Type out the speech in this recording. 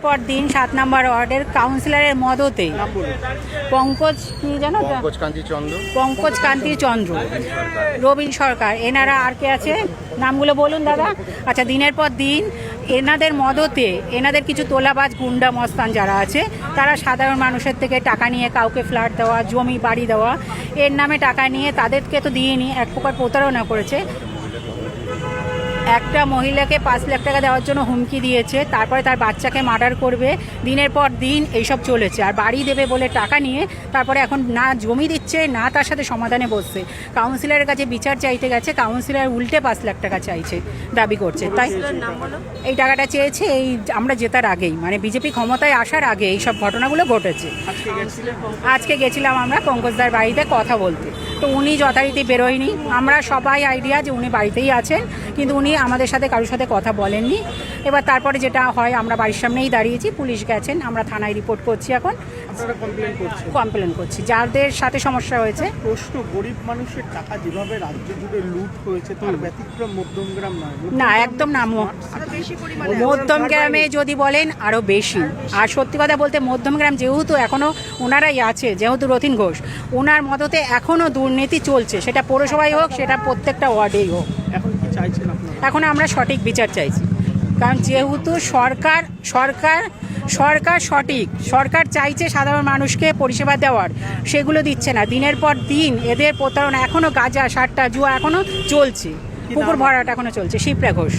পর দিন 7 নম্বর ওয়ার্ডের কাউন্সিলরের মদতে পঙ্কজ কি জানো তো? পঙ্কজ কান্তি চন্দ্র, রবীন সরকার, এনারা আর কে আছে নামগুলো বলুন দাদা। আচ্ছা, দিনের পর দিন এনাদের মদতে এনাদের কিছু তোলাবাজ গুন্ডা মস্তান যারা আছে তারা সাধারণ মানুষের থেকে টাকা নিয়ে কাউকে ফ্ল্যাট দেওয়া, জমি বাড়ি দেওয়া, এর নামে টাকা নিয়ে তাদেরকে তো দিয়েনি, এক প্রকার প্রতারণা করেছে। একটা মহিলাকে 5 লাখ টাকা দেওয়ার জন্য হুমকি দিয়েছে, তারপরে তার বাচ্চাকে মার্ডার করবে, দিনের পর দিন এইসব চলেছে। আর বাড়ি দেবে বলে টাকা নিয়ে তারপরে এখন না জমি দিচ্ছে না তার সাথে সমাধানে বসছে। কাউন্সিলরের কাছে বিচার চাইতে গেছে, কাউন্সিলর উল্টে 5 লাখ টাকা চাইছে, দাবি করছে। তাই এই টাকাটা চেয়েছে এই আমরা জেতার আগেই, মানে বিজেপি ক্ষমতায় আসার আগে এই সব ঘটনাগুলো ঘটেছে। আজকে গেছিলাম আমরা পঙ্কজদার বাড়িতে কথা বলতে, তো উনি যথারীতি বেরোয়নি। আমরা সবাই আইডিয়া যে উনি বাড়িতেই আছেন, কিন্তু উনি আমাদের সাথে কারোর সাথে কথা বলেননি। এবার তারপরে যেটা হয়, আমরা বাড়ির সামনেই দাঁড়িয়েছি, পুলিশ গেছেন, আমরা থানায় রিপোর্ট করছি। এখন কমপ্লেন করছি যাদের সাথে সমস্যা হয়েছে। প্রশ্ন, গরিব মানুষের টাকা যেভাবে রাজ্য জুড়ে লুট হয়েছে তার ব্যতিক্রম মধ্যমগ্রাম নয়? না, একদম না। মধ্যমগ্রামে যদি বলেন আরও বেশি। আর সত্যি কথা বলতে মধ্যমগ্রাম যেহেতু এখনও ওনারাই আছে, যেহেতু রতিন ঘোষ, ওনার মদতে এখনও দুর্নীতি চলছে, সেটা পৌরসভায় হোক, সেটা প্রত্যেকটা ওয়ার্ডেই হোক। এখন কি চাইছেন আপনারা? এখন আমরা সঠিক বিচার চাইছি, কারণ যেহেতু সরকার সঠিক, সরকার চাইছে সাধারণ মানুষকে পরিষেবা দেওয়ার, সেগুলো দিচ্ছে না। দিনের পর দিন এদের প্রতারণা, এখনও গাঁজা সাট্টা জুয়া এখনও চলছে, পুকুর ভরাট এখনও চলছে। শিপ্রা ঘোষ।